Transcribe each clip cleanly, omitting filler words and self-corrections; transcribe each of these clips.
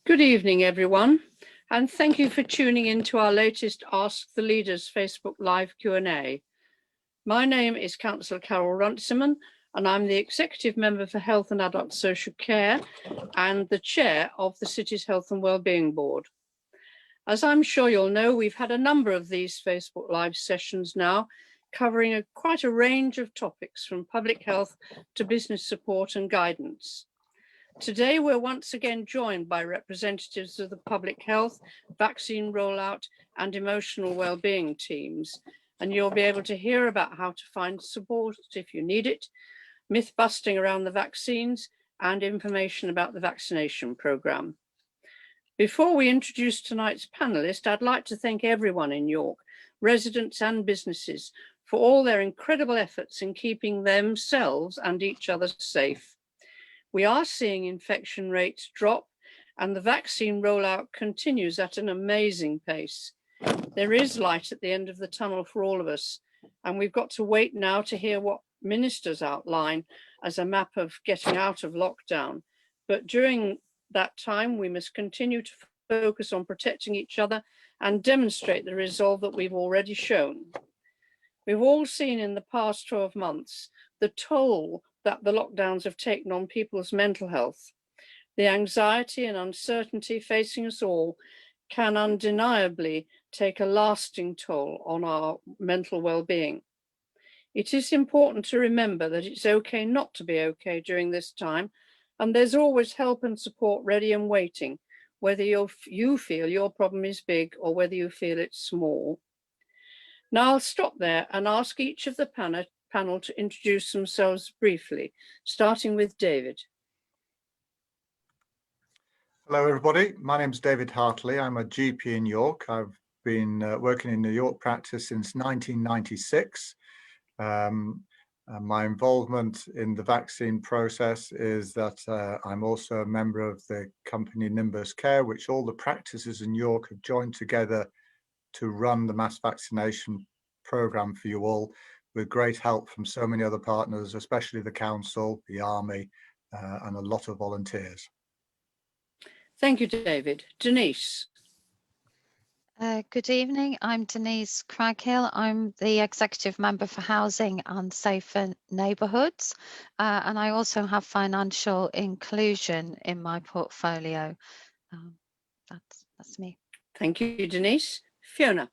Good evening, everyone, and thank you for tuning in to our latest Ask the Leaders Facebook Live Q&A. My name is Councillor Runciman, and I'm the Executive Member for Health and Adult Social Care and the Chair of the City's Health and Wellbeing Board. As I'm sure you'll know, we've had a number of these Facebook Live sessions now, covering quite a range of topics from public health to business support and guidance. Today, we're once again joined by representatives of the public health, vaccine rollout and emotional wellbeing teams, and you'll be able to hear about how to find support if you need it, myth busting around the vaccines, and information about the vaccination programme. Before we introduce tonight's panellist, I'd like to thank everyone in York, residents and businesses, for all their incredible efforts in keeping themselves and each other safe. We are seeing infection rates drop and the vaccine rollout continues at an amazing pace. There is light at the end of the tunnel for all of us, and we've got to wait now to hear what ministers outline as a map of getting out of lockdown. But during that time, we must continue to focus on protecting each other and demonstrate the resolve that we've already shown. We've all seen in the past 12 months the toll that the lockdowns have taken on people's mental health. The anxiety and uncertainty facing us all can undeniably take a lasting toll on our mental well-being. It is important to remember that it's okay not to be okay during this time, and there's always help and support ready and waiting, whether you feel your problem is big or whether you feel it's small. Now I'll stop there and ask each of the panel to introduce themselves briefly, starting with David. Hello everybody, my name is David Hartley. I'm a GP in York. I've been working in the York practice since 1996. My involvement in the vaccine process is that I'm also a member of the company Nimbuscare, which all the practices in York have joined together to run the mass vaccination programme for you all, with great help from so many other partners, especially the council, the army, and a lot of volunteers. Thank you, David. Denise. Good evening, I'm Denise Craghill. I'm the Executive Member for Housing and Safer Neighbourhoods, and I also have financial inclusion in my portfolio. That's me. Thank you, Denise. Fiona.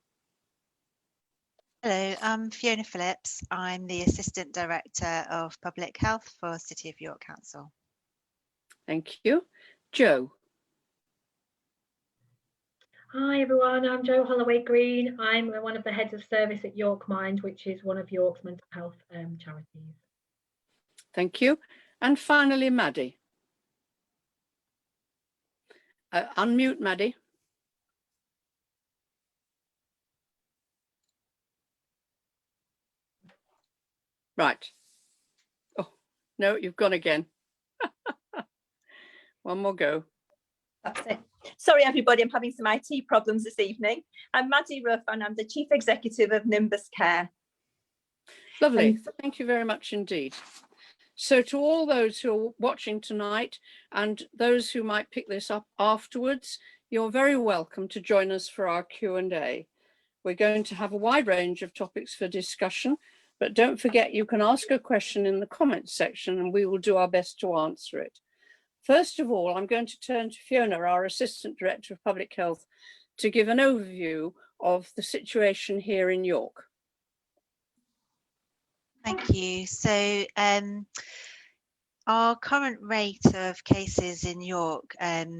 Hello, I'm Fiona Phillips. I'm the Assistant Director of Public Health for City of York Council. Thank you. Jo. Hi everyone, I'm Jo Holloway-Green. I'm one of the heads of service at York Mind, which is one of York's mental health charities. Thank you. And finally, Maddie. Unmute, Maddie. Right. Oh, no, you've gone again. One more go. That's it. Sorry, everybody, I'm having some IT problems this evening. I'm Maddie Ruff and I'm the Chief Executive of Nimbuscare. Lovely. Thank you very much indeed. So to all those who are watching tonight and those who might pick this up afterwards, you're very welcome to join us for our Q&A. We're going to have a wide range of topics for discussion, but don't forget you can ask a question in the comments section and we will do our best to answer it. First of all, I'm going to turn to Fiona, our Assistant Director of Public Health, to give an overview of the situation here in York. Thank you. So our current rate of cases in York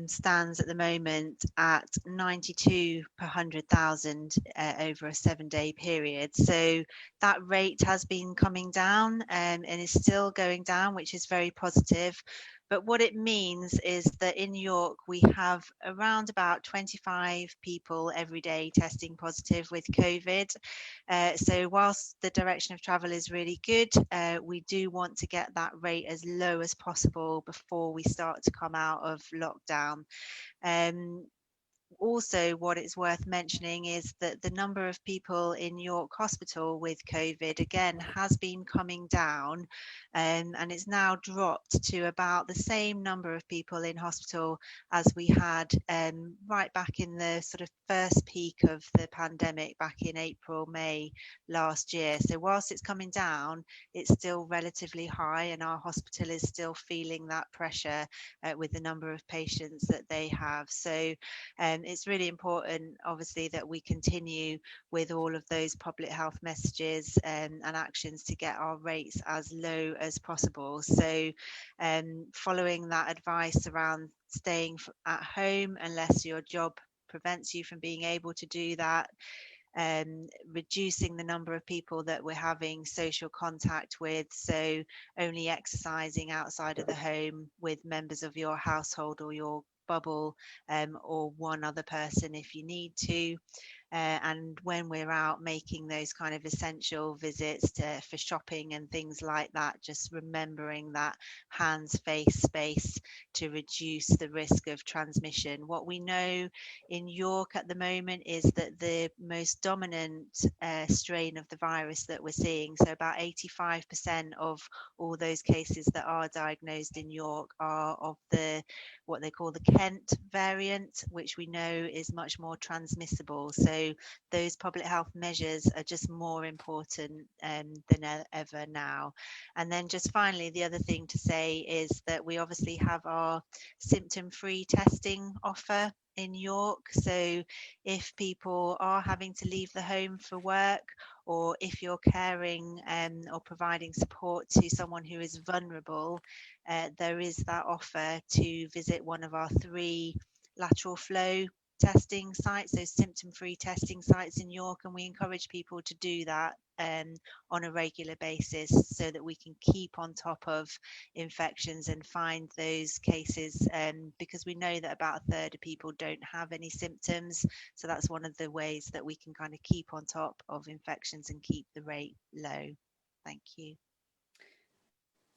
stands at the moment at 92 per 100,000 over a 7-day period. So that rate has been coming down and is still going down, which is very positive. But what it means is that in York, we have around about 25 people every day testing positive with COVID. So whilst the direction of travel is really good, we do want to get that rate as low as possible before we start to come out of lockdown. Also, what it's worth mentioning is that the number of people in York Hospital with COVID again has been coming down, and it's now dropped to about the same number of people in hospital as we had right back in the sort of first peak of the pandemic back in April, May last year. So whilst it's coming down, it's still relatively high, and our hospital is still feeling that pressure with the number of patients that they have. So it's really important, obviously, that we continue with all of those public health messages and actions to get our rates as low as possible. So following that advice around staying at home unless your job prevents you from being able to do that, reducing the number of people that we're having social contact with, so only exercising outside of the home with members of your household or your bubble, or one other person if you need to. And when we're out making those kind of essential visits for shopping and things like that, just remembering that hands, face space to reduce the risk of transmission. What we know in York at the moment is that the most dominant strain of the virus that we're seeing, so about 85% of all those cases that are diagnosed in York are of what they call the Kent variant, which we know is much more transmissible. So those public health measures are just more important than ever now. And then just finally, the other thing to say is that we obviously have our symptom-free testing offer in York. So if people are having to leave the home for work, or if you're caring or providing support to someone who is vulnerable, there is that offer to visit one of our 3 lateral flow testing sites, those symptom-free testing sites in York, and we encourage people to do that on a regular basis so that we can keep on top of infections and find those cases, because we know that about a third of people don't have any symptoms. So that's one of the ways that we can kind of keep on top of infections and keep the rate low. Thank you.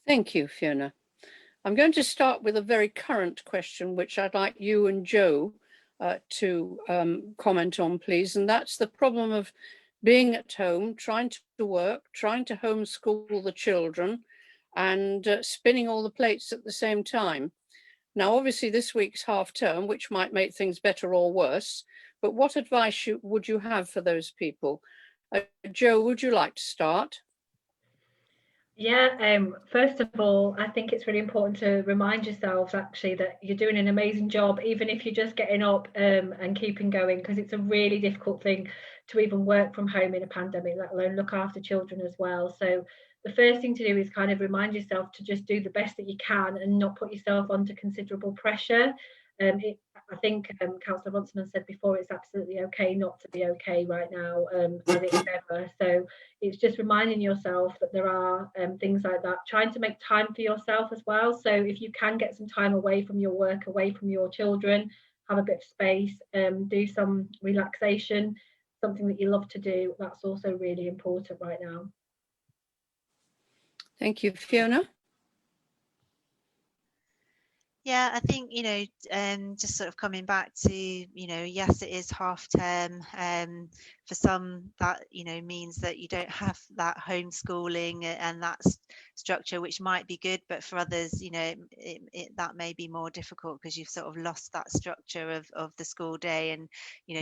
Thank you, Fiona. I'm going to start with a very current question, which I'd like you and Joe to comment on, please. And that's the problem of being at home, trying to work, trying to homeschool the children, and spinning all the plates at the same time. Now, obviously, this week's half term, which might make things better or worse, but what advice would you have for those people? Joe, would you like to start? Yeah, first of all, I think it's really important to remind yourselves actually that you're doing an amazing job, even if you're just getting up and keeping going, because it's a really difficult thing to even work from home in a pandemic, let alone look after children as well. So the first thing to do is kind of remind yourself to just do the best that you can and not put yourself under considerable pressure. I think Councillor Runciman said before, it's absolutely okay not to be okay right now, and it's never. So it's just reminding yourself that there are things like that, trying to make time for yourself as well. So if you can get some time away from your work, away from your children, have a bit of space, do some relaxation, something that you love to do, that's also really important right now. Thank you, Fiona. Yeah, I think, just sort of coming back to, yes, it is half term. For some, that, means that you don't have that homeschooling and that structure, which might be good. But for others, that may be more difficult because you've sort of lost that structure of the school day and,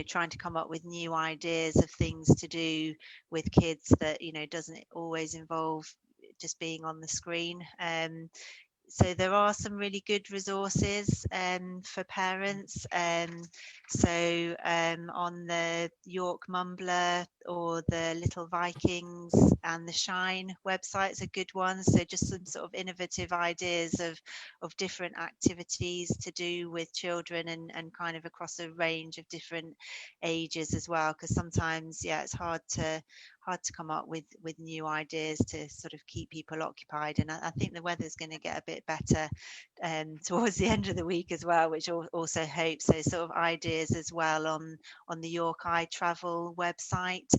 trying to come up with new ideas of things to do with kids that, doesn't always involve just being on the screen. So there are some really good resources for parents. So on the York Mumbler or the Little Vikings and the Shine websites are good ones. So just some sort of innovative ideas of different activities to do with children and kind of across a range of different ages as well. Because sometimes, yeah, it's hard to come up with new ideas to sort of keep people occupied. And I think the weather's going to get a bit better towards the end of the week as well, which also hopes. So sort of ideas as well on the York Eye Travel website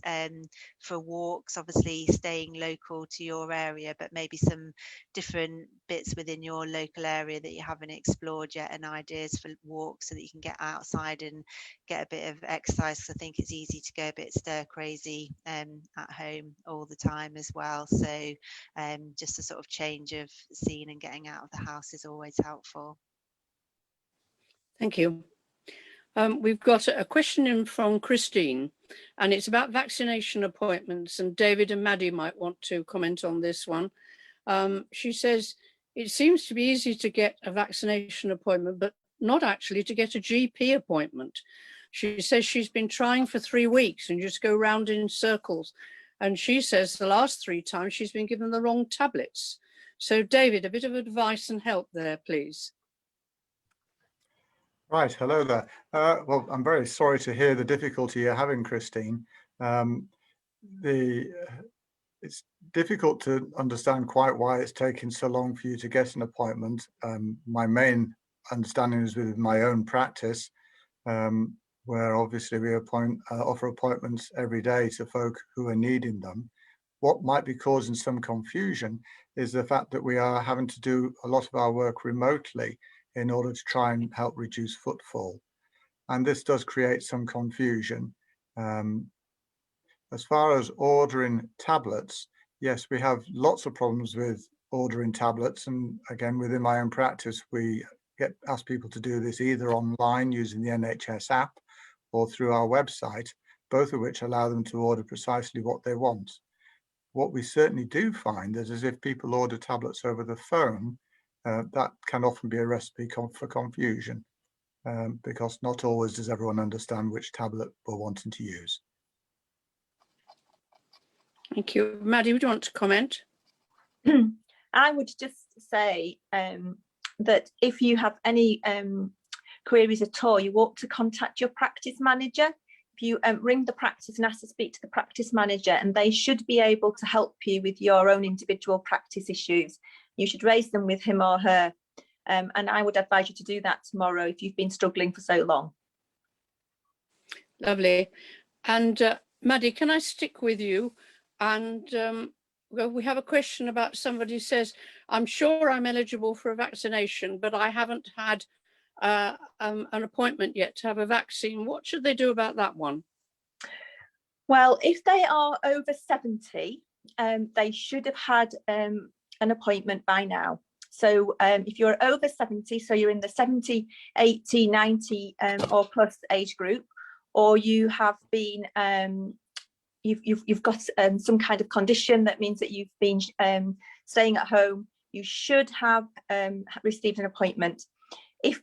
for walks, obviously staying local to your area, but maybe some different bits within your local area that you haven't explored yet, and ideas for walks so that you can get outside and get a bit of exercise. I think it's easy to go a bit stir crazy at home all the time as well. So just a sort of change of scene and getting out of the house is always helpful. Thank you. We've got a question in from Christine, and it's about vaccination appointments, and David and Maddie might want to comment on this one. She says, it seems to be easy to get a vaccination appointment, but not actually to get a GP appointment. She says she's been trying for 3 weeks and just go round in circles. And she says the last 3 times she's been given the wrong tablets. So David, a bit of advice and help there, please. Right, hello there. Well, I'm very sorry to hear the difficulty you're having, Christine. It's difficult to understand quite why it's taking so long for you to get an appointment. My main understanding is with my own practice, where obviously we offer appointments every day to folk who are needing them. What might be causing some confusion is the fact that we are having to do a lot of our work remotely in order to try and help reduce footfall. And this does create some confusion. As far as ordering tablets, yes, we have lots of problems with ordering tablets. And again, within my own practice, we ask people to do this either online using the NHS app or through our website, both of which allow them to order precisely what they want. What we certainly do find is if people order tablets over the phone, that can often be a recipe for confusion, because not always does everyone understand which tablet we're wanting to use. Thank you. Maddie, would you want to comment? I would just say that if you have any queries at all, you ought to contact your practice manager. If you ring the practice and ask to speak to the practice manager, and they should be able to help you with your own individual practice issues. You should raise them with him or her. And I would advise you to do that tomorrow if you've been struggling for so long. Lovely. And Maddie, can I stick with you? And well, we have a question about somebody who says, I'm sure I'm eligible for a vaccination, but I haven't had an appointment yet to have a vaccine. What should they do about that one? Well, if they are over 70, they should have had an appointment by now. So if you're over 70, so you're in the 70, 80, 90 or plus age group, or you have been you've got some kind of condition that means that you've been staying at home, you should have received an appointment. If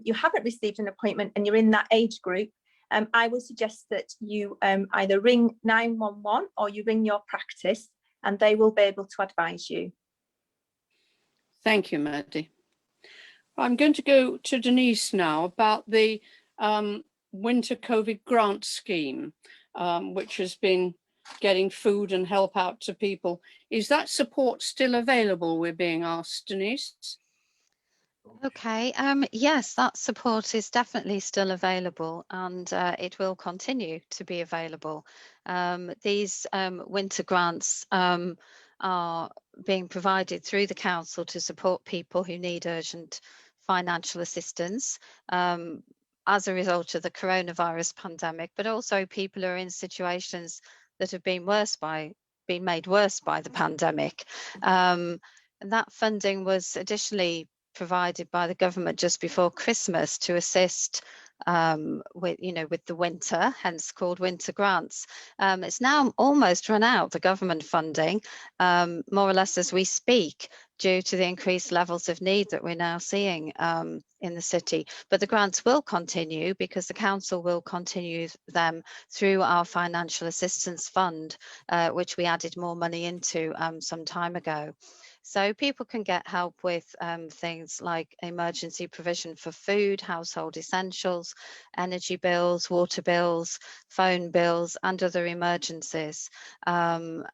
you haven't received an appointment and you're in that age group, I would suggest that you either ring 911 or you ring your practice, and they will be able to advise you. Thank you, Maddie. I'm going to go to Denise now about the winter COVID grant scheme, which has been getting food and help out to people. Is that support still available, we're being asked, Denise? Okay, yes, that support is definitely still available, and it will continue to be available. These winter grants are being provided through the council to support people who need urgent financial assistance as a result of the coronavirus pandemic, but also people who are in situations that have been made worse by the pandemic. And that funding was additionally provided by the government just before Christmas to assist with the winter, hence called winter grants. It's now almost run out, the government funding, more or less as we speak, due to the increased levels of need that we're now seeing in the city. But the grants will continue because the council will continue them through our financial assistance fund, which we added more money into some time ago. So people can get help with things like emergency provision for food, household essentials, energy bills, water bills, phone bills, and other emergencies, and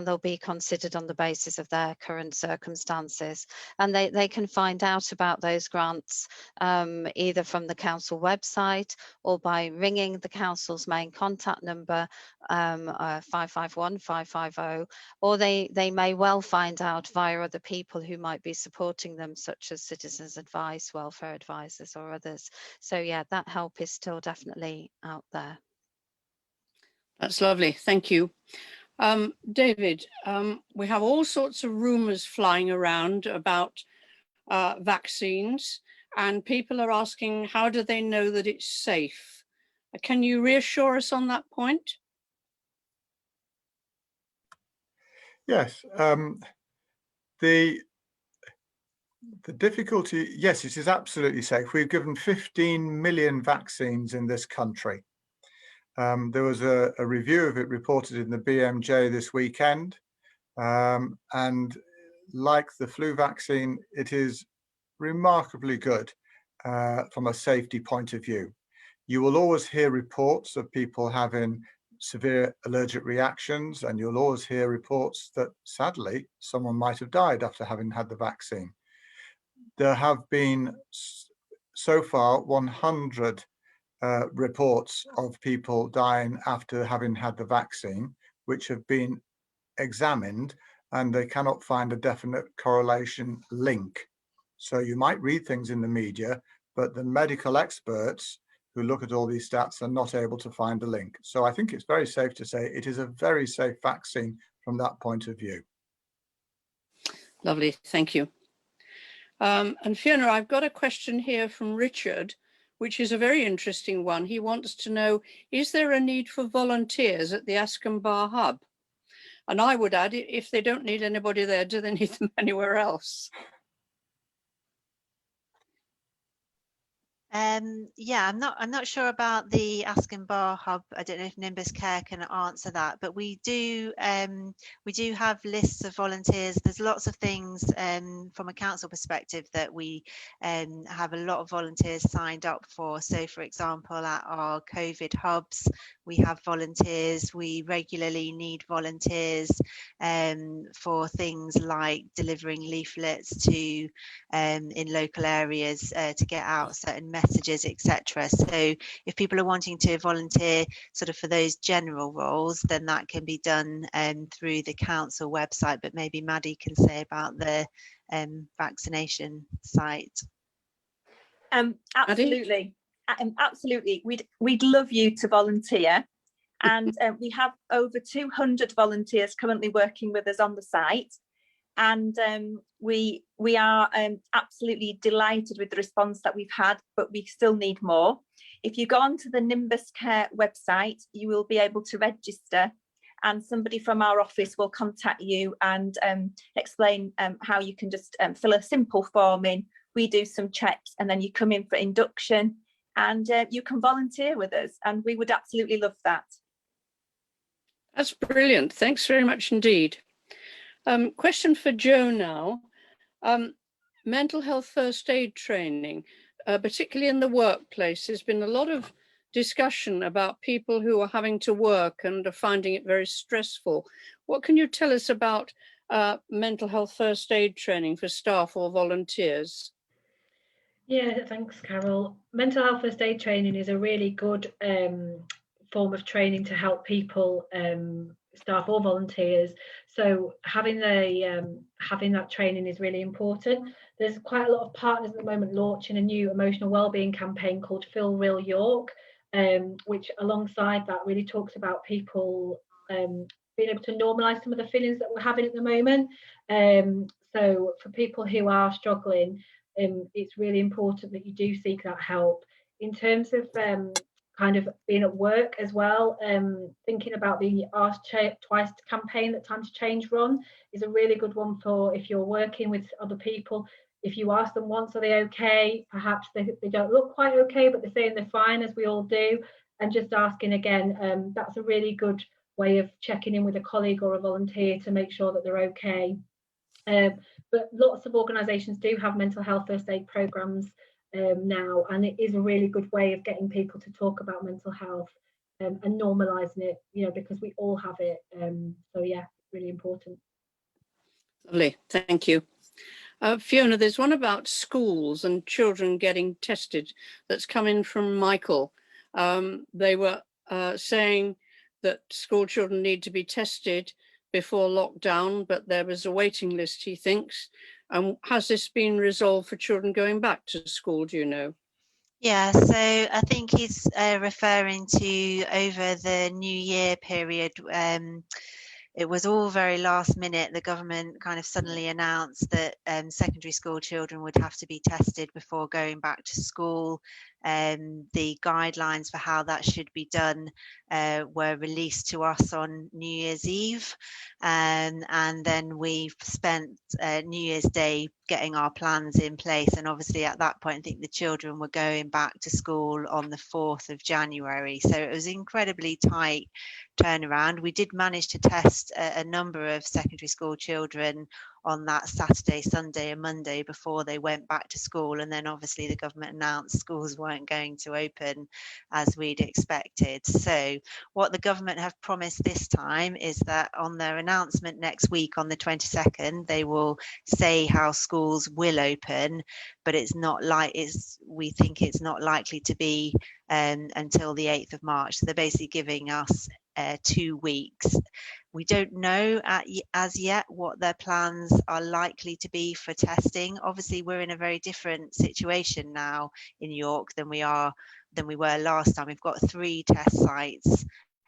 they'll be considered on the basis of their current circumstances. And they can find out about those grants either from the council website or by ringing the council's main contact number 551 550, or they may well find out via other people who might be supporting them, such as Citizens Advice, welfare advisors, or others. So yeah, that help is still definitely out there. That's lovely, thank you. David, we have all sorts of rumours flying around about vaccines, and people are asking, how do they know that it's safe? Can you reassure us on that point? Yes, the difficulty, yes, it is absolutely safe. We've given 15 million vaccines in this country. There was a review of it reported in the BMJ this weekend, and like the flu vaccine, it is remarkably good from a safety point of view. You will always hear reports of people having severe allergic reactions, and you'll always hear reports that sadly someone might have died after having had the vaccine. There have been so far 100 reports of people dying after having had the vaccine, which have been examined, and they cannot find a definite correlation link. So you might read things in the media, but the medical experts who look at all these stats are not able to find a link. So I think it's very safe to say it is a very safe vaccine from that point of view. Lovely, thank you. And Fiona, I've got a question here from Richard, which is a very interesting one. He wants to know, is there a need for volunteers at the Askham Bar Hub? And I would add, if they don't need anybody there, do they need them anywhere else? Yeah, I'm not sure about the Askham Bar Hub. I don't know if Nimbuscare can answer that, but we do have lists of volunteers. There's lots of things from a council perspective that we have a lot of volunteers signed up for. So for example, at our COVID hubs, we have volunteers. We regularly need volunteers for things like delivering leaflets to in local areas to get out certain messages, etc. So if people are wanting to volunteer sort of for those general roles, then that can be done through the council website, but maybe Maddie can say about the vaccination site. Absolutely. Absolutely. We'd love you to volunteer. And we have over 200 volunteers currently working with us on the site. And we are absolutely delighted with the response that we've had, but we still need more. If you go onto the Nimbuscare website, you will be able to register, and somebody from our office will contact you and explain how you can just fill a simple form in. We do some checks, and then you come in for induction, and you can volunteer with us, and we would absolutely love that. That's brilliant. Thanks very much indeed. Question for Jo now. Mental health first aid training, particularly in the workplace, there's been a lot of discussion about people who are having to work and are finding it very stressful. What can you tell us about mental health first aid training for staff or volunteers? Yeah, thanks, Carol. Mental health first aid training is a really good form of training to help people, staff or volunteers. So having that training is really important. There's quite a lot of partners at the moment launching a new emotional wellbeing campaign called Feel Real York, which alongside that really talks about people being able to normalise some of the feelings that we're having at the moment. So for people who are struggling, it's really important that you do seek that help. In terms of kind of being at work as well, thinking about the Ask Twice campaign that Time to Change run is a really good one for if you're working with other people. If you ask them once, are they okay? Perhaps they don't look quite okay, but they're saying they're fine, as we all do. And just asking again, that's a really good way of checking in with a colleague or a volunteer to make sure that they're okay. But lots of organisations do have mental health first aid programmes now, and it is a really good way of getting people to talk about mental health and normalising it, you know, because we all have it. So yeah, really important. Lovely, thank you. Fiona, there's one about schools and children getting tested that's come in from Michael. They were saying that school children need to be tested before lockdown, but there was a waiting list, he thinks. Has this been resolved for children going back to school, do you know? Yeah, so I think he's referring to over the New Year period. It was all very last minute. The government kind of suddenly announced that secondary school children would have to be tested before going back to school. The guidelines for how that should be done were released to us on New Year's Eve, and then we've spent New Year's Day getting our plans in place. And obviously at that point, I think the children were going back to school on the 4th of January. So it was incredibly tight turnaround. We did manage to test a number of secondary school children on that Saturday, Sunday and Monday before they went back to school, and then obviously the government announced schools weren't going to open as we'd expected. So what the government have promised this time is that on their announcement next week on the 22nd, they will say how schools will open, but it's not like we think it's not likely to be until the 8th of March. So they're basically giving us 2 weeks. We don't know as yet what their plans are likely to be for testing. Obviously, we're in a very different situation now in York than we were last time. We've got 3 test sites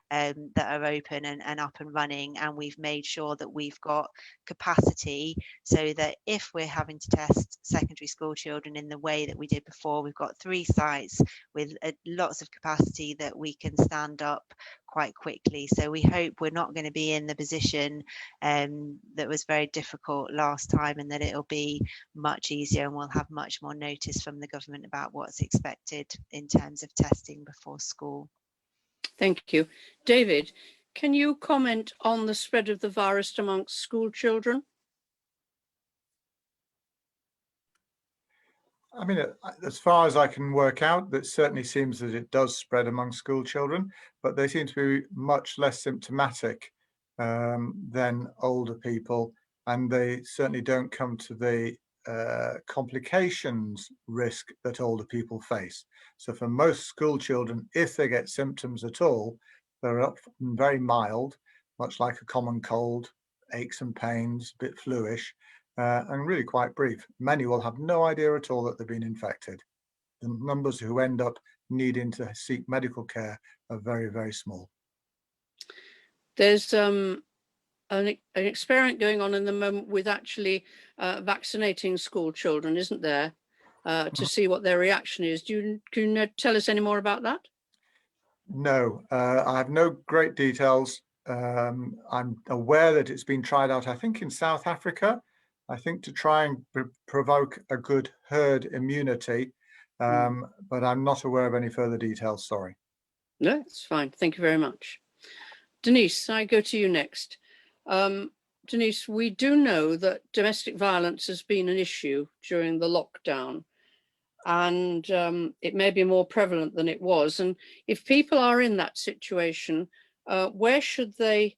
that are open and up and running, and we've made sure that we've got capacity so that if we're having to test secondary school children in the way that we did before, we've got 3 sites with lots of capacity that we can stand up quite quickly. So we hope we're not going to be in the position that was very difficult last time, and that it'll be much easier and we'll have much more notice from the government about what's expected in terms of testing before school. Thank you. David, can you comment on the spread of the virus amongst school children? I mean, as far as I can work out, that certainly seems that it does spread among school children, but they seem to be much less symptomatic than older people, and they certainly don't come to the complications risk that older people face. So for most school children, if they get symptoms at all, they're often very mild, much like a common cold, aches and pains, a bit fluish, and really quite brief. Many will have no idea at all that they've been infected. The numbers who end up needing to seek medical care are very, very small. There's an experiment going on in the moment with actually vaccinating school children, isn't there, to see what their reaction is. Can you tell us any more about that? No, I have no great details. I'm aware that it's been tried out, I think in South Africa, I think to try and provoke a good herd immunity, but I'm not aware of any further details, sorry. No, it's fine. Thank you very much. Denise, I go to you next. Denise, we do know that domestic violence has been an issue during the lockdown, and it may be more prevalent than it was. And if people are in that situation, where should they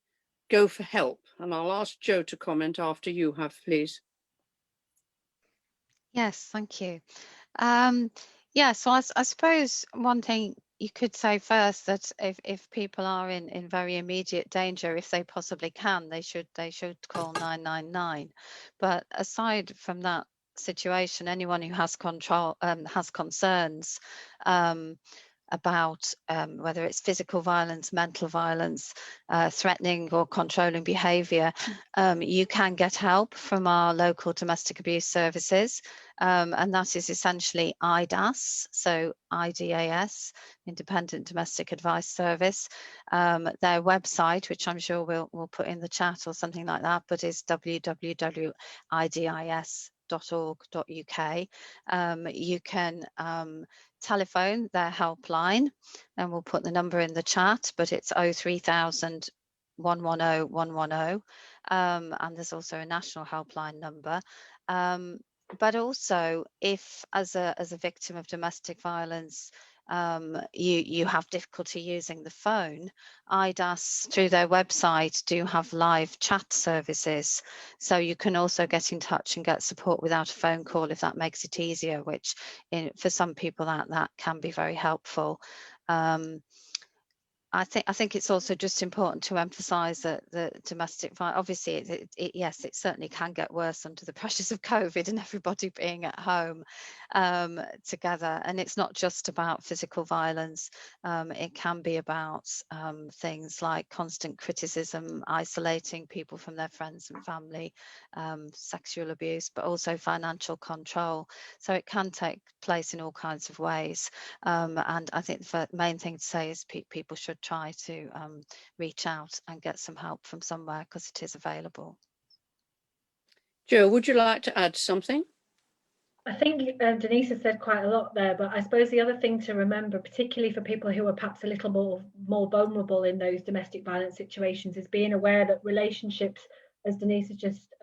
go for help? And I'll ask Jo to comment after you have, please. Yes, thank you. Yeah, so I suppose one thing you could say first, that if people are in very immediate danger, if they possibly can, they should call 999. But aside from that situation, anyone who has concerns about whether it's physical violence, mental violence, threatening or controlling behaviour, you can get help from our local domestic abuse services, and that is essentially IDAS, so IDAS, Independent Domestic Advice Service. Their website, which I'm sure we'll put in the chat or something like that, but is www.idis.org.uk. You can telephone their helpline, and we'll put the number in the chat, but it's 03000 110 110, and there's also a national helpline number. But also, if as a victim of domestic violence, you have difficulty using the phone, IDAS through their website do have live chat services, so you can also get in touch and get support without a phone call if that makes it easier, which for some people that can be very helpful. I think it's also just important to emphasise that the domestic violence, obviously, yes, it certainly can get worse under the pressures of COVID and everybody being at home together. And it's not just about physical violence. It can be about things like constant criticism, isolating people from their friends and family, sexual abuse, but also financial control. So it can take place in all kinds of ways. And I think the main thing to say is people should try to reach out and get some help from somewhere, because it is available. Jo, would you like to add something? I think Denise has said quite a lot there, but I suppose the other thing to remember, particularly for people who are perhaps a little more vulnerable in those domestic violence situations, is being aware that relationships, as Denise has just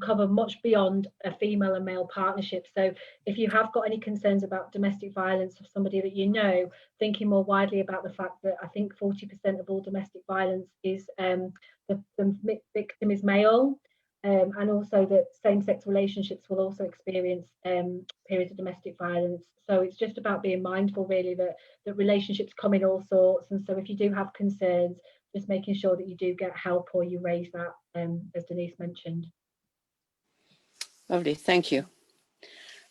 cover much beyond a female and male partnership. So if you have got any concerns about domestic violence of somebody that you know, thinking more widely about the fact that I think 40% of all domestic violence is the victim is male. And also that same-sex relationships will also experience periods of domestic violence. So it's just about being mindful, really, that relationships come in all sorts. And so if you do have concerns, just making sure that you do get help or you raise that, as Denise mentioned. Lovely, thank you.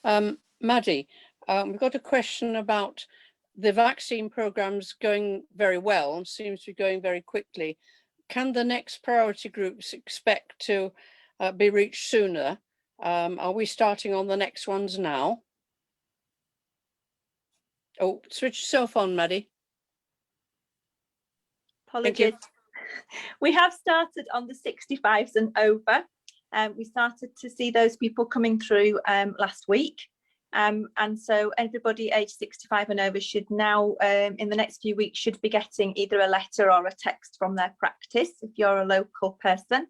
Maddie, we've got a question about the vaccine programmes going very well and seems to be going very quickly. Can the next priority groups expect to be reached sooner? Are we starting on the next ones now? Oh, switch yourself on, Maddie. Apologies. We have started on the 65s and over. We started to see those people coming through last week. And so everybody aged 65 and over should now, in the next few weeks, should be getting either a letter or a text from their practice if you're a local person.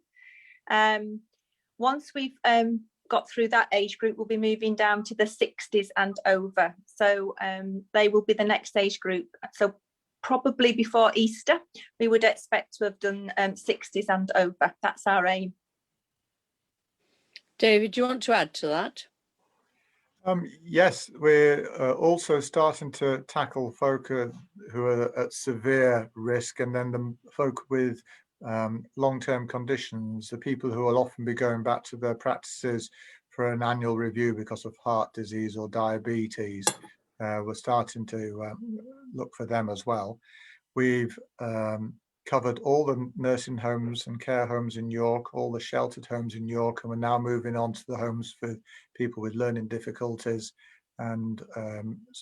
Once we've got through that age group, we'll be moving down to the 60s and over. So they will be the next age group. So probably before Easter, we would expect to have done 60s and over. That's our aim. David, do you want to add to that? Yes, we're also starting to tackle folk who are at severe risk, and then the folk with long-term conditions, the people who will often be going back to their practices for an annual review because of heart disease or diabetes. We're starting to look for them as well. We've covered all the nursing homes and care homes in York, all the sheltered homes in York, and we're now moving on to the homes for people with learning difficulties and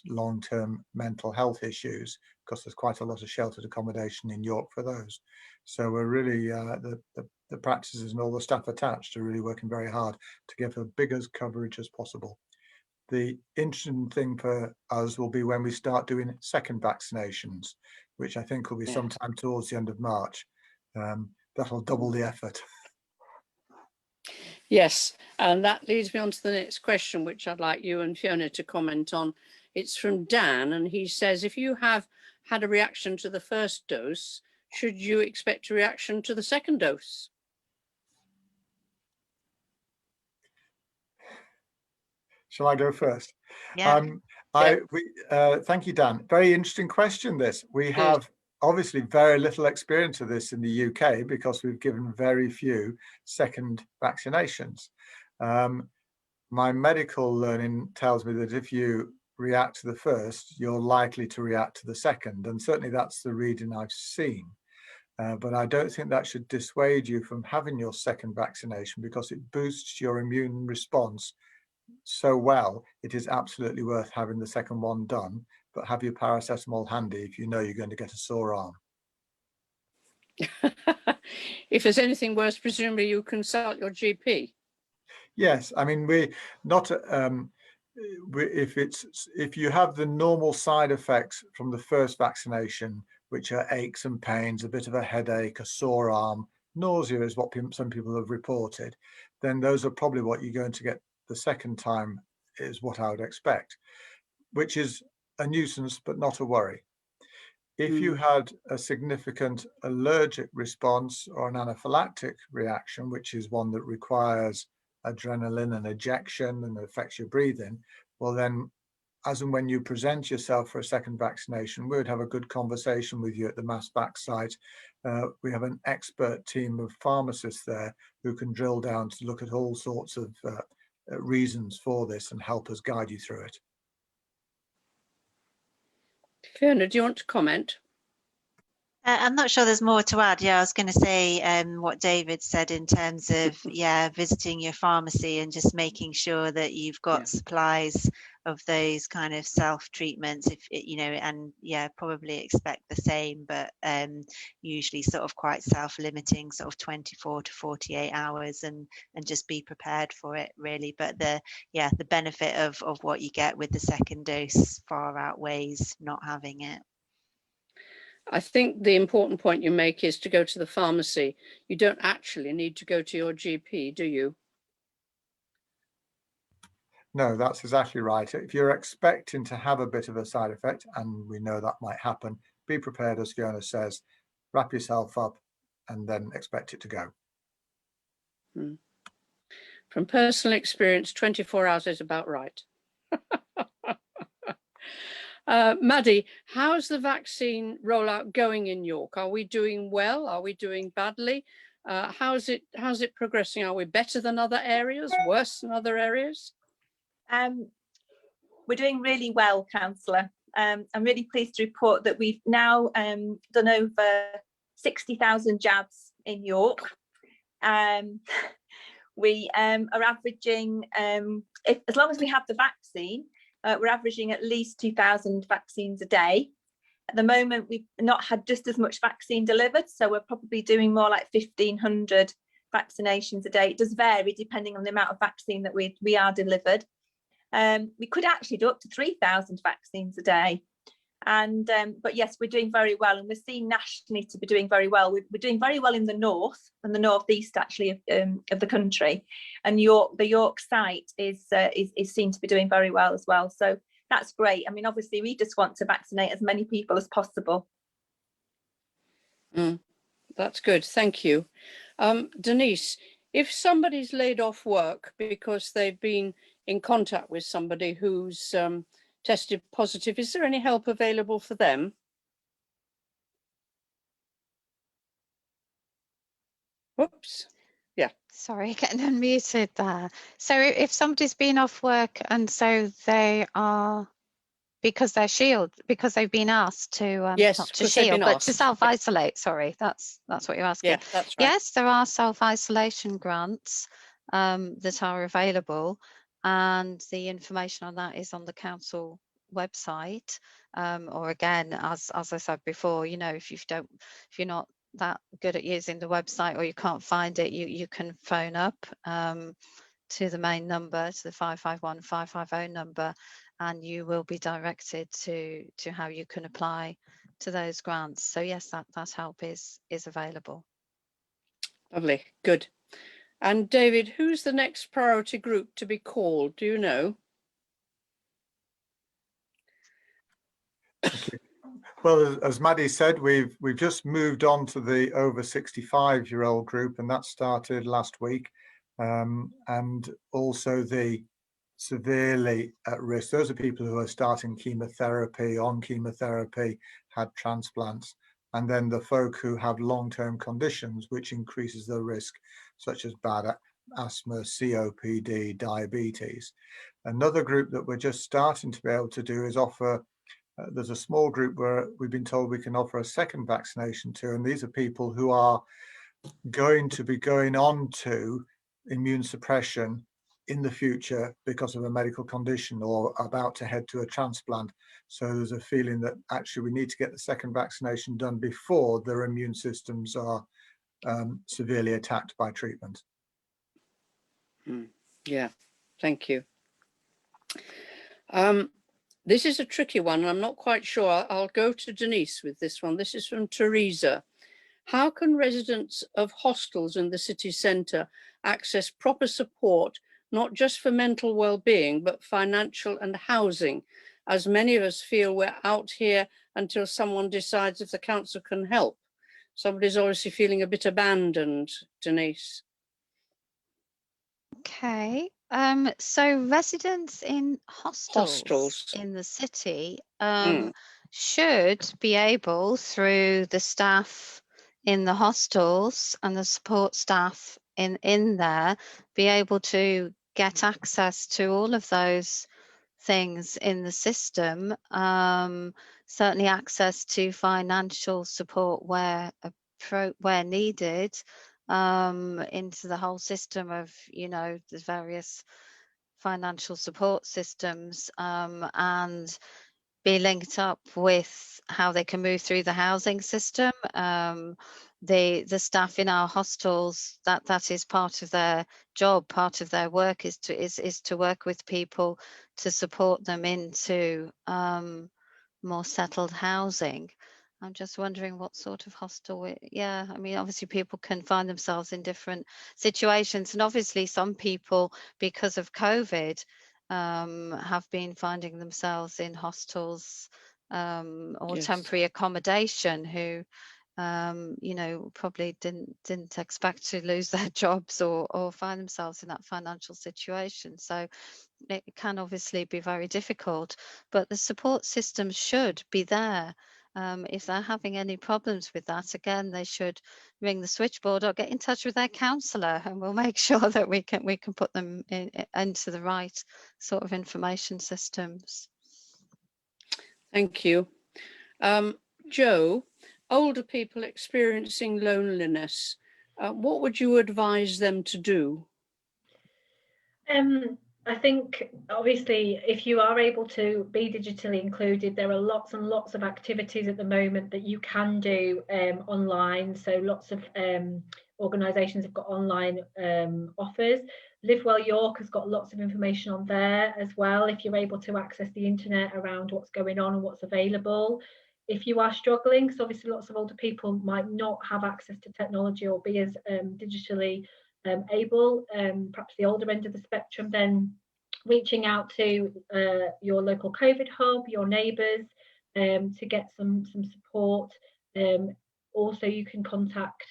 long-term mental health issues, because there's quite a lot of sheltered accommodation in York for those. So we're really, the practices and all the staff attached are really working very hard to give the biggest coverage as possible. The interesting thing for us will be when we start doing second vaccinations, which I think will be sometime towards the end of March. That'll double the effort. Yes, and that leads me on to the next question, which I'd like you and Fiona to comment on. It's from Dan, and he says, if you have had a reaction to the first dose, should you expect a reaction to the second dose? Shall I go first? Yeah. Thank you, Dan. Very interesting question, this. We have obviously very little experience of this in the UK because we've given very few second vaccinations. My medical learning tells me that if you react to the first, you're likely to react to the second. And certainly that's the reading I've seen. But I don't think that should dissuade you from having your second vaccination, because it boosts your immune response so well. It is absolutely worth having the second one done, but have your paracetamol handy if you know you're going to get a sore arm. If there's anything worse, presumably you consult your GP. Yes, I mean, if you have the normal side effects from the first vaccination, which are aches and pains, a bit of a headache, a sore arm, nausea is what some people have reported, then those are probably what you're going to get the second time, is what I would expect, which is a nuisance but not a worry. If you had a significant allergic response or an anaphylactic reaction, which is one that requires adrenaline and ejection and affects your breathing, well then, as and when you present yourself for a second vaccination, we would have a good conversation with you at the Mass Vac site. We have an expert team of pharmacists there who can drill down to look at all sorts of reasons for this and help us guide you through it. Fiona, do you want to comment? I'm not sure there's more to add. Yeah, I was going to say what David said in terms of, yeah, visiting your pharmacy and just making sure that you've got supplies of those kind of self-treatments, if you know, and yeah, probably expect the same, but usually sort of quite self-limiting, sort of 24 to 48 hours, and just be prepared for it, really. But the benefit of what you get with the second dose far outweighs not having it. I think the important point you make is to go to the pharmacy. You don't actually need to go to your GP, do you? No, that's exactly right. If you're expecting to have a bit of a side effect, and we know that might happen, be prepared, as Fiona says, wrap yourself up and then expect it to go. From personal experience, 24 hours is about right. Maddie, how's the vaccine rollout going in York? Are we doing well? Are we doing badly? How's it progressing? Are we better than other areas? Worse than other areas? We're doing really well, Councillor. I'm really pleased to report that we've now done over 60,000 jabs in York. We are averaging, as long as we have the vaccine, we're averaging at least 2,000 vaccines a day. At the moment, we've not had just as much vaccine delivered, so we're probably doing more like 1,500 vaccinations a day. It does vary depending on the amount of vaccine that we are delivered. We could actually do up to 3,000 vaccines a day. And but yes, we're doing very well, and we're seen nationally to be doing very well. We're doing very well in the north and the northeast actually of the country, and the York site is seen to be doing very well as well. So that's great. I mean, obviously, we just want to vaccinate as many people as possible. That's good. Thank you, Denise. If somebody's laid off work because they've been in contact with somebody who's tested positive, is there any help available for them? Whoops. Yeah. Sorry, getting unmuted there. So if somebody's been off work and so they are, because they're shielded, because they've been asked to, yes, not to shield, but to self-isolate, sorry, that's what you're asking. Yeah, that's right. Yes, there are self-isolation grants that are available, and the information on that is on the council website, or again, as I said before, you know, if you're not that good at using the website or you can't find it, you can phone up to the main number, to the 551 550 number, and you will be directed to how you can apply to those grants. So yes, that help is available. Lovely, good. And David, who's the next priority group to be called? Do you know? Well, as Maddie said, we've just moved on to the over 65-year-old group, and that started last week. And also the severely at risk. Those are people who are starting chemotherapy, on chemotherapy, had transplants, and then the folk who have long-term conditions, which increases their risk, such as bad asthma, COPD, diabetes. Another group that we're just starting to be able to do is offer, there's a small group where we've been told we can offer a second vaccination to, and these are people who are going to be going on to immune suppression in the future because of a medical condition or about to head to a transplant. So there's a feeling that actually we need to get the second vaccination done before their immune systems are severely attacked by treatment. Yeah, thank you. This is a tricky one. I'm not quite sure. I'll go to Denise with this one. This is from Teresa. how can residents of hostels in the city centre access proper support, not just for mental well-being, but financial and housing, as many of us feel we're out here until someone decides if the council can help? Somebody's obviously feeling a bit abandoned, Denise. Okay, so residents in hostels in the city should be able, through the staff in the hostels and the support staff in there, be able to get access to all of those things in the system. Certainly access to financial support where needed, into the whole system of, you know, the various financial support systems, and be linked up with how they can move through the housing system. The staff in our hostels, that is part of their job, part of their work is to work with people to support them into more settled housing. I'm just wondering what sort of hostel yeah, I mean, obviously people can find themselves in different situations, and obviously some people, because of COVID, have been finding themselves in hostels or Yes. temporary accommodation, who you know, probably didn't expect to lose their jobs or find themselves in that financial situation. So it can obviously be very difficult, but the support system should be there. If they're having any problems with that, again, they should ring the switchboard or get in touch with their counsellor, and we'll make sure that we can put them into the right sort of information systems. Thank you. Joe, older people experiencing loneliness, what would you advise them to do? I think obviously if you are able to be digitally included, there are lots and lots of activities at the moment that you can do online. So lots of organisations have got online offers. Live Well York has got lots of information on there as well, if you're able to access the internet around what's going on and what's available. If you are struggling, so obviously lots of older people might not have access to technology or be as digitally able, perhaps the older end of the spectrum, then reaching out to your local COVID hub, your neighbours, to get some support. Also, you can contact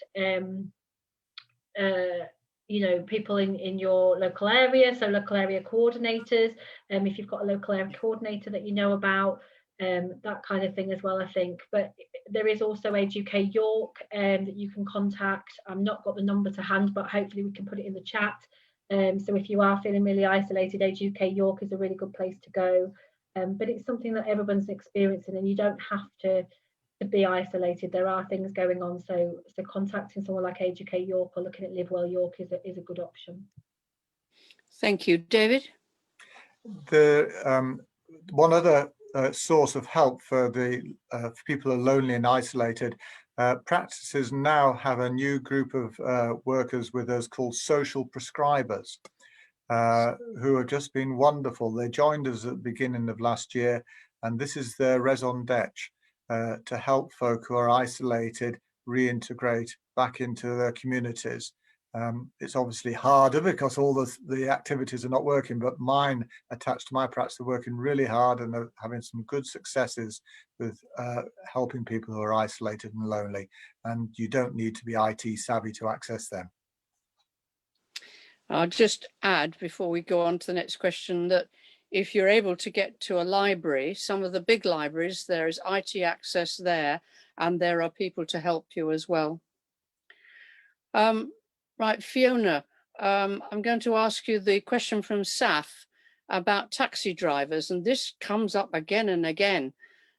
you know, people in your local area, so local area coordinators, if you've got a local area coordinator that you know about, that kind of thing as well, I think. But there is also Age UK York that you can contact. I've not got the number to hand, but hopefully we can put it in the chat. So if you are feeling really isolated, Age UK York is a really good place to go. But it's something that everyone's experiencing, and you don't have to be isolated. There are things going on, so contacting someone like Age UK York or looking at Live Well York is a good option. Thank you. David? The one other source of help for people who are lonely and isolated, practices now have a new group of workers with us called social prescribers, who have just been wonderful. They joined us at the beginning of last year, and this is their raison d'etre, to help folk who are isolated reintegrate back into their communities. It's obviously harder because all the activities are not working, but mine attached to my practice are working really hard and are having some good successes with helping people who are isolated and lonely, and you don't need to be IT savvy to access them. I'll just add before we go on to the next question that if you're able to get to a library, some of the big libraries, there is IT access there, and there are people to help you as well. Right, Fiona, I'm going to ask you the question from Saf about taxi drivers, and this comes up again and again.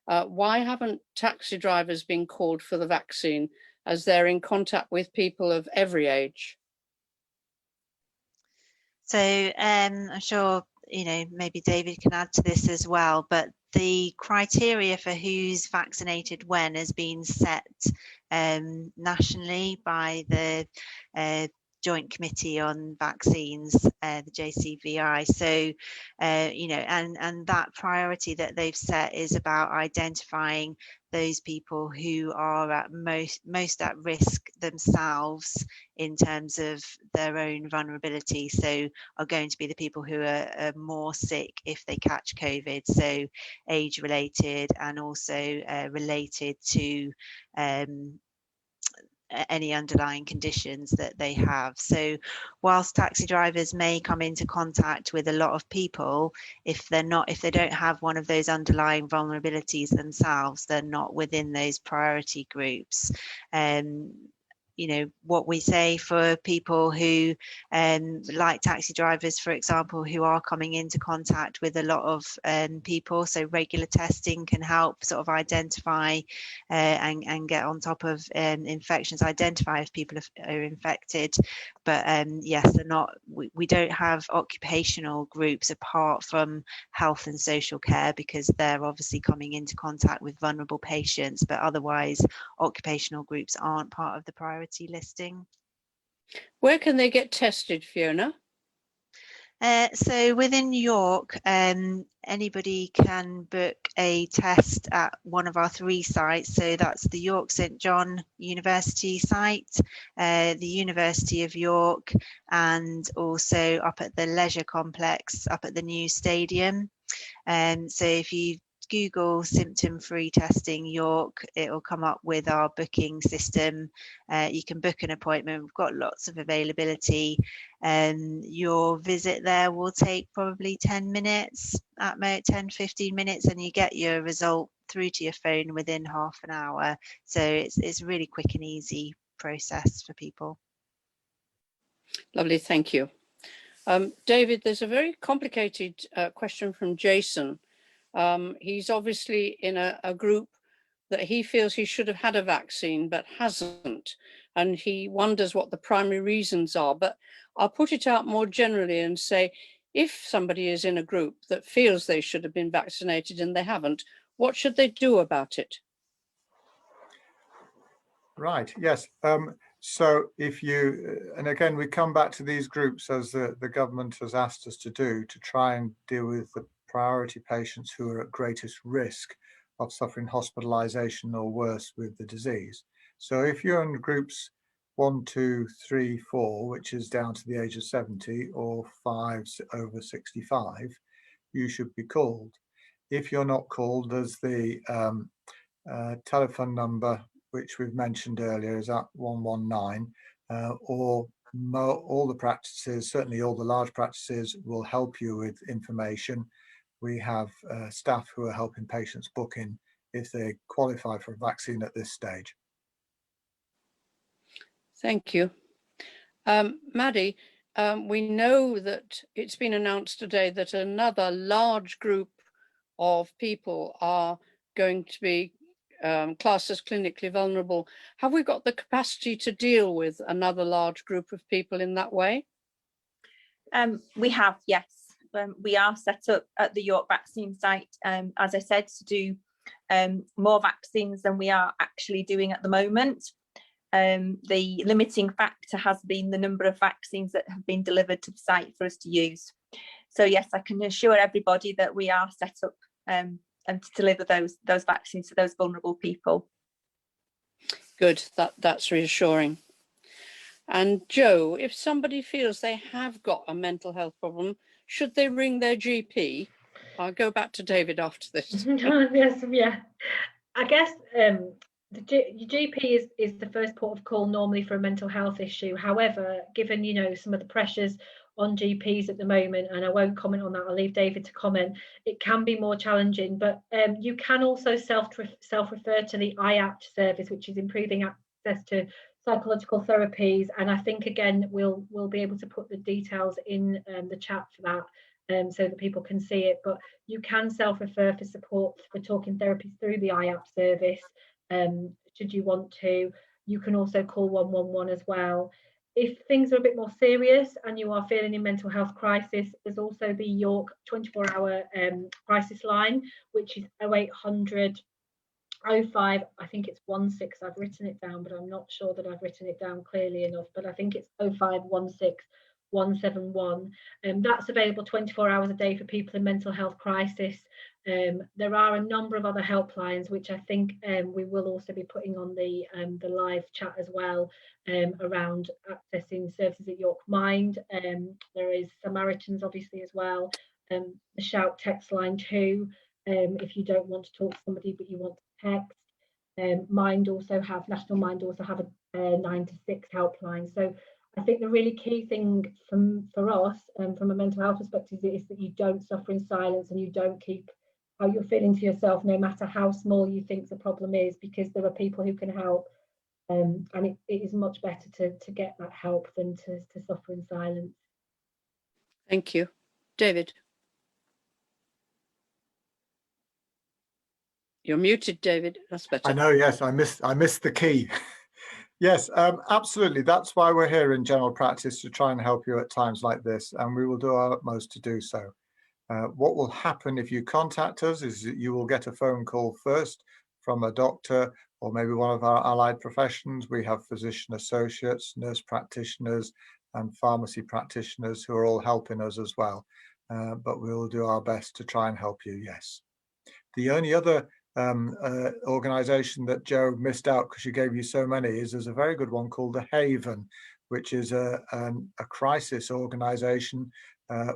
Why haven't taxi drivers been called for the vaccine, as they're in contact with people of every age? So I'm sure, you know, maybe David can add to this as well, but the criteria for who's vaccinated when has been set nationally by the Joint Committee on Vaccines, the JCVI. So, you know, and that priority that they've set is about identifying those people who are at most at risk themselves in terms of their own vulnerability. So are going to be the people who are more sick if they catch COVID, so age related and also related to any underlying conditions that they have. So whilst taxi drivers may come into contact with a lot of people, if they don't have one of those underlying vulnerabilities themselves, they're not within those priority groups. You know, what we say for people who, like taxi drivers, for example, who are coming into contact with a lot of people, so regular testing can help sort of identify and get on top of infections, identify if people are infected. But yes, they're not, we don't have occupational groups apart from health and social care, because they're obviously coming into contact with vulnerable patients, but otherwise occupational groups aren't part of the priority listing. Where can they get tested, Fiona? So within York, anybody can book a test at one of our 3 sites. So that's the York St John University site, the University of York, and also up at the leisure complex up at the new stadium. So if you Google symptom-free testing York, it will come up with our booking system. You can book an appointment. We've got lots of availability. Your visit there will take probably 10 minutes, at most 10-15 minutes, and you get your result through to your phone within half an hour. So it's a really quick and easy process for people. Lovely, thank you. David, there's a very complicated question from Jason. He's obviously in a group that he feels he should have had a vaccine but hasn't, and he wonders what the primary reasons are. But I'll put it out more generally and say, if somebody is in a group that feels they should have been vaccinated and they haven't, what should they do about it? Right, yes. So if you, and again, we come back to these groups as the government has asked us to do, to try and deal with the priority patients who are at greatest risk of suffering hospitalisation or worse with the disease. So if you're in groups 1, 2, 3, 4, which is down to the age of 70, or 5 over 65, you should be called. If you're not called, there's the telephone number which we've mentioned earlier, is at 119, or all the practices, certainly all the large practices, will help you with information. We have staff who are helping patients book in if they qualify for a vaccine at this stage. Thank you. Maddie, we know that it's been announced today that another large group of people are going to be classed as clinically vulnerable. Have we got the capacity to deal with another large group of people in that way? We have, yes. We are set up at the York vaccine site, as I said, to do more vaccines than we are actually doing at the moment. The limiting factor has been the number of vaccines that have been delivered to the site for us to use. So yes, I can assure everybody that we are set up and to deliver those vaccines to those vulnerable people. Good, that's reassuring. And Joe, if somebody feels they have got a mental health problem, should they ring their GP? I'll go back to David after this. Yes, yeah. I guess your GP is the first port of call normally for a mental health issue. However, given, you know, some of the pressures on GPs at the moment, and I won't comment on that, I'll leave David to comment, it can be more challenging. But you can also self-refer to the IAPT service, which is improving access to psychological therapies. And I think, again, we'll be able to put the details in the chat for that, so that people can see it. But you can self-refer for support for talking therapies through the IAPT service, should you want to. You can also call 111 as well. If things are a bit more serious and you are feeling a mental health crisis, there's also the York 24-hour crisis line, which is 0800 05, I think it's 16, I've written it down, but I'm not sure that I've written it down clearly enough, but I think it's 0516 171. That's available 24 hours a day for people in mental health crisis. There are a number of other helplines, which I think we will also be putting on the live chat as well, around accessing services at York Mind. There is Samaritans obviously as well, the Shout text line too, if you don't want to talk to somebody but you want to text. National Mind also have a 9 to 6 helpline. So I think the really key thing for us, from a mental health perspective, is that you don't suffer in silence and you don't keep how you're feeling to yourself, no matter how small you think the problem is, because there are people who can help. And it is much better to get that help than to suffer in silence. Thank you. David. You're muted, David. That's better. I know, yes, I missed the key. Yes, absolutely. That's why we're here in general practice, to try and help you at times like this, and we will do our utmost to do so. What will happen if you contact us is that you will get a phone call first from a doctor or maybe one of our allied professions. We have physician associates, nurse practitioners and pharmacy practitioners who are all helping us as well. But we will do our best to try and help you, yes. The only other organisation that Joe missed out, because she gave you so many, is there's a very good one called The Haven, which is a crisis organisation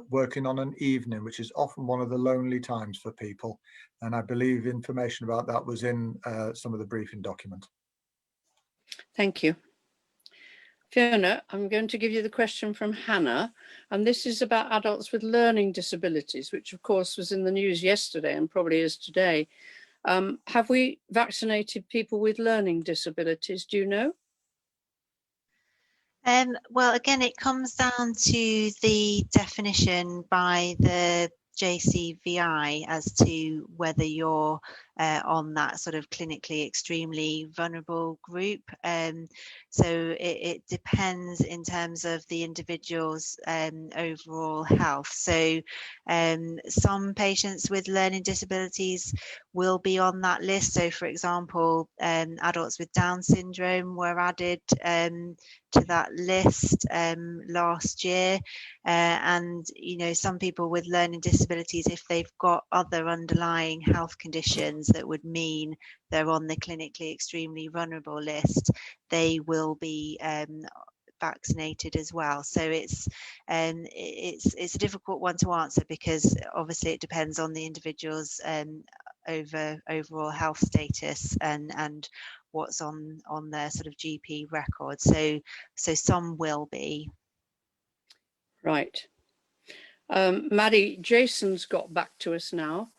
working on an evening, which is often one of the lonely times for people. And I believe information about that was in some of the briefing document. Thank you. Fiona, I'm going to give you the question from Hannah, and this is about adults with learning disabilities, which of course was in the news yesterday and probably is today. Have we vaccinated people with learning disabilities? Do you know? Well, again, it comes down to the definition by the JCVI as to whether you're on that sort of clinically extremely vulnerable group. So it depends in terms of the individual's overall health. So some patients with learning disabilities will be on that list. So for example, adults with Down syndrome were added to that list last year, and some people with learning disabilities, if they've got other underlying health conditions that would mean they're on the clinically extremely vulnerable list, they will be vaccinated as well. So it's a difficult one to answer, because obviously it depends on the individual's overall health status and what's on their sort of GP record. So some will be. Right. Maddie, Jason's got back to us now,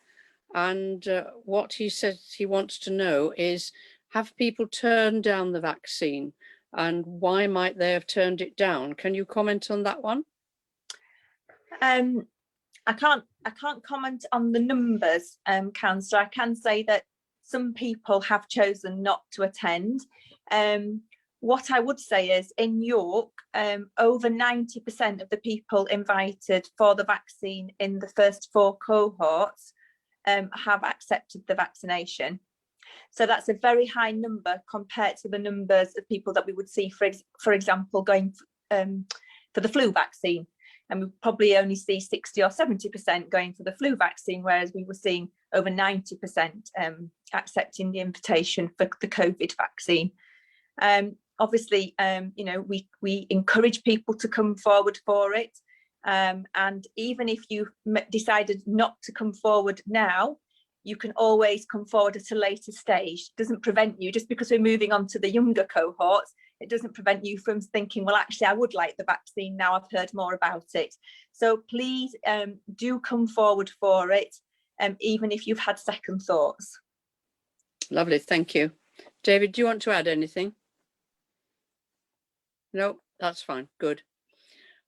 and what he says he wants to know is, have people turned down the vaccine, and why might they have turned it down? Can you comment on that one? I can't comment on the numbers, Councillor. I can say that some people have chosen not to attend. What I would say is, in York, over 90% of the people invited for the vaccine in the first 4 cohorts have accepted the vaccination. So that's a very high number compared to the numbers of people that we would see, for example, going for the flu vaccine. And we probably only see 60 or 70% going for the flu vaccine, whereas we were seeing over 90% accepting the invitation for the COVID vaccine. Obviously, we encourage people to come forward for it. And even if you decided not to come forward now, you can always come forward at a later stage. It doesn't prevent you, just because we're moving on to the younger cohorts, it doesn't prevent you from thinking, well, actually, I would like the vaccine now I've heard more about it. So please do come forward for it, even if you've had second thoughts. Lovely, thank you. David, do you want to add anything? No, that's fine, good.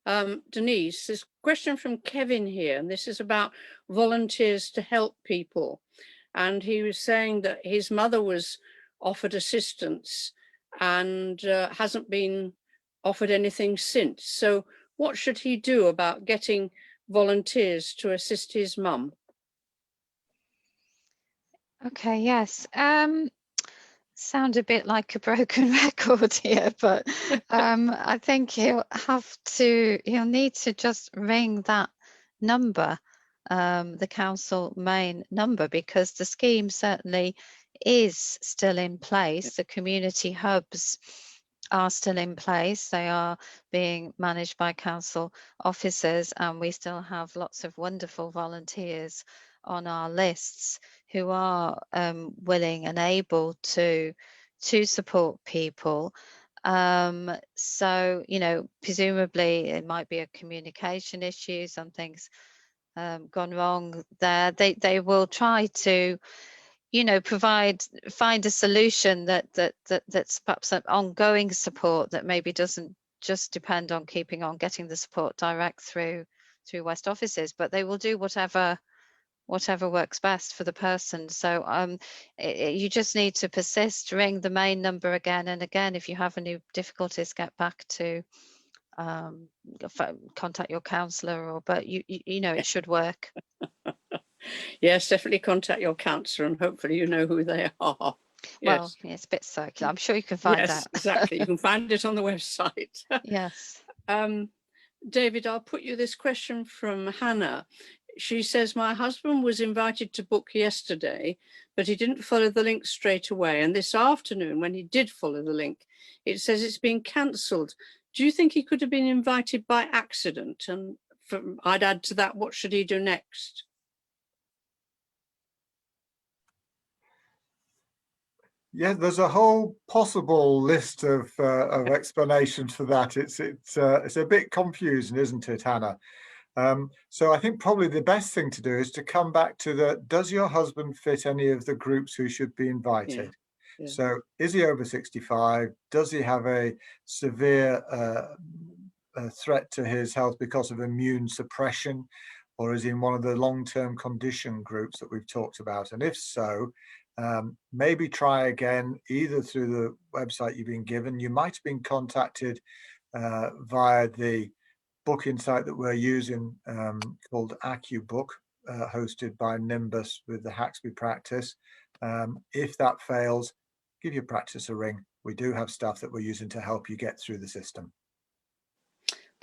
Denise, there's a question from Kevin here, and this is about volunteers to help people. And he was saying that his mother was offered assistance and hasn't been offered anything since. So what should he do about getting volunteers to assist his mum? Okay, yes. Sound a bit like a broken record here, but I think he'll need to just ring that number, the council main number, because the scheme certainly is still in place. The community hubs are still in place. They are being managed by council officers, and we still have lots of wonderful volunteers on our lists who are willing and able to support people. So, you know, presumably it might be a communication issue, something's gone wrong there. They will try to, you know, find a solution that's perhaps an ongoing support that maybe doesn't just depend on keeping on getting the support direct through West offices, but they will do whatever works best for the person. So you just need to persist, ring the main number again and again. If you have any difficulties, get back to contact your counsellor, but you know, it should work. Yes, definitely contact your counsellor, and hopefully you know who they are. Well, Yes. yeah, it's a bit circular. I'm sure you can find Yes, out. exactly. You can find it on the website. Yes. David, I'll put you this question from Hannah. She says, my husband was invited to book yesterday, but he didn't follow the link straight away. And this afternoon, when he did follow the link, it says it's been cancelled. Do you think he could have been invited by accident? And I'd add to that, what should he do next? Yeah, there's a whole possible list of explanations for that. It's a bit confusing, isn't it, Hannah? So I think probably the best thing to do is to come back to does your husband fit any of the groups who should be invited? Yeah. Yeah. So is he over 65? Does he have a severe threat to his health because of immune suppression? Or is he in one of the long-term condition groups that we've talked about? And if so, maybe try again, either through the website you've been given. You might have been contacted via the booking site that we're using called AccuBook, hosted by Nimbus with the Haxby practice. If that fails, give your practice a ring. We do have staff that we're using to help you get through the system.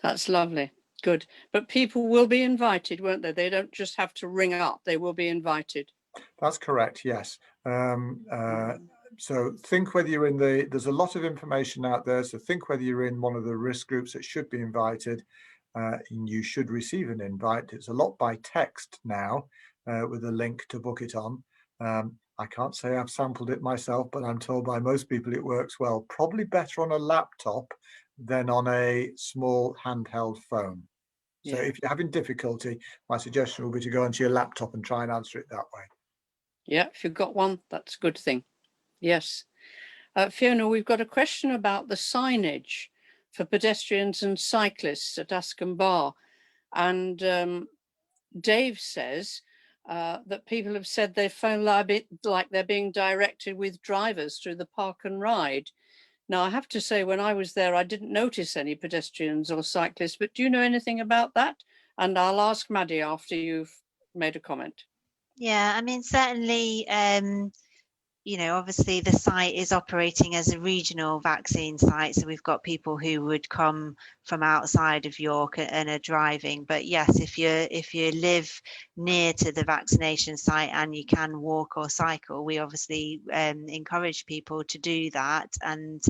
That's lovely. Good. But people will be invited, won't they? They don't just have to ring up. They will be invited. That's correct, yes. So think whether you're in there's a lot of information out there. So think whether you're in one of the risk groups that should be invited. And you should receive an invite. It's a lot by text now with a link to book it on. I can't say I've sampled it myself, but I'm told by most people it works well. Probably better on a laptop than on a small handheld phone. So if you're having difficulty, my suggestion would be to go onto your laptop and try and answer it that way. Yeah, if you've got one, that's a good thing. Yes. Fiona, we've got a question about the signage for pedestrians and cyclists at Askham Bar. And Dave says that people have said they feel like they're being directed with drivers through the park and ride. Now, I have to say, when I was there, I didn't notice any pedestrians or cyclists, but do you know anything about that? And I'll ask Maddie after you've made a comment. Yeah, I mean, certainly, you know, obviously the site is operating as a regional vaccine site. So we've got people who would come from outside of York and are driving. But yes, if you live near to the vaccination site and you can walk or cycle, we obviously encourage people to do that. And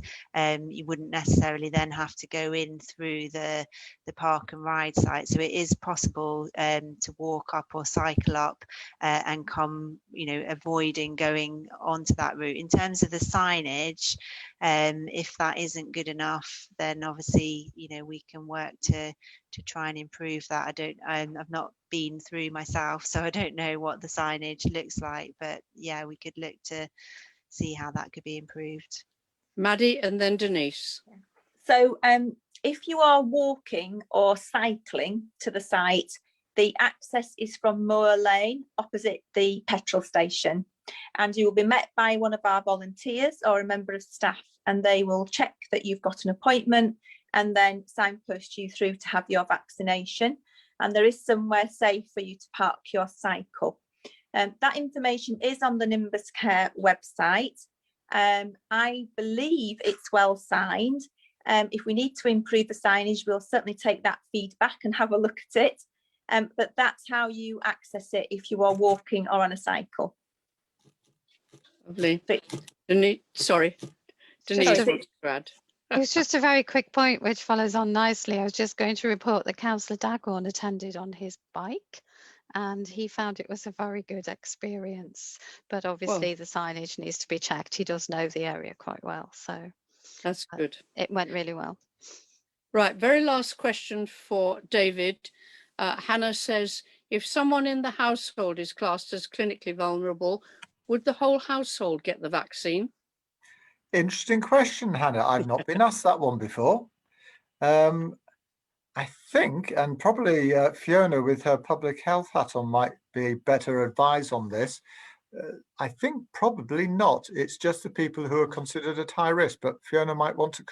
you wouldn't necessarily then have to go in through the park and ride site. So it is possible to walk up or cycle up and come, you know, avoiding going onto that route. In terms of the signage, if that isn't good enough, then obviously, you know, we can work to try and improve that. I've not been through myself, so I don't know what the signage looks like, but yeah, we could look to see how that could be improved. Maddie and then Denise. So if you are walking or cycling to the site, the access is from Moor Lane opposite the petrol station, and you will be met by one of our volunteers or a member of staff, and they will check that you've got an appointment and then signpost you through to have your vaccination. And there is somewhere safe for you to park your cycle. That information is on the Nimbuscare website. I believe it's well signed. If we need to improve the signage, we'll certainly take that feedback and have a look at it. But that's how you access it if you are walking or on a cycle. Lovely. But, Denise, sorry. Denise, Just wants to add. It was just a very quick point which follows on nicely. I was just going to report that Councillordagorn attended on his bike and he found it was a very good experience. But obviously the signage needs to be checked. He does know the area quite well, so That's good. it went really well. Right, very last question for David. Hannah says, if someone in the household is classed as clinically vulnerable, would the whole household get the vaccine? Interesting question, Hannah. I've not been asked that one before. I think, and probably Fiona with her public health hat on might be better advised on this. I think probably not. It's just the people who are considered at high risk, but Fiona might want to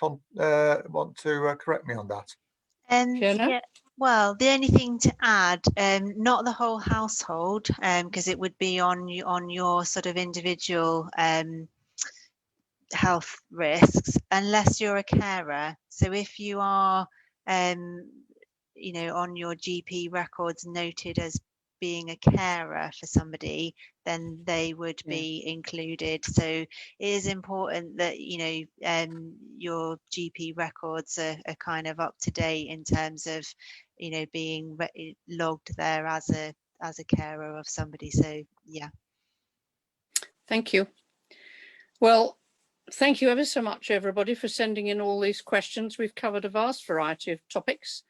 correct me on that. Fiona? Yeah, well, the only thing to add, not the whole household, because it would be on your sort of individual health risks, unless you're a carer. So if you are, you know, on your GP records noted as being a carer for somebody, then they would be included. So it is important that, you know, your GP records are kind of up to date in terms of, you know, being logged there as a carer of somebody. So yeah. Thank you. Well, thank you ever so much, everybody, for sending in all these questions. We've covered a vast variety of topics.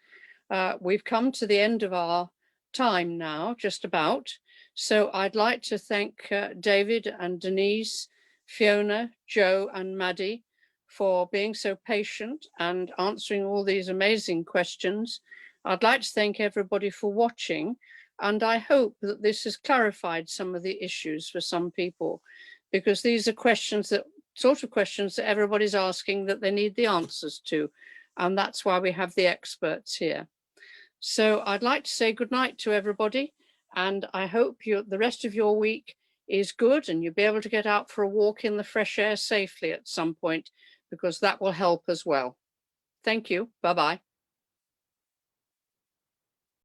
We've come to the end of our time now, just about. So I'd like to thank David and Denise, Fiona, Joe and Maddie for being so patient and answering all these amazing questions. I'd like to thank everybody for watching, and I hope that this has clarified some of the issues for some people, because these are questions that everybody's asking that they need the answers to, and that's why we have the experts here. So I'd like to say good night to everybody, and I hope the rest of your week is good and you'll be able to get out for a walk in the fresh air safely at some point, because that will help as well. Thank you. Bye-bye.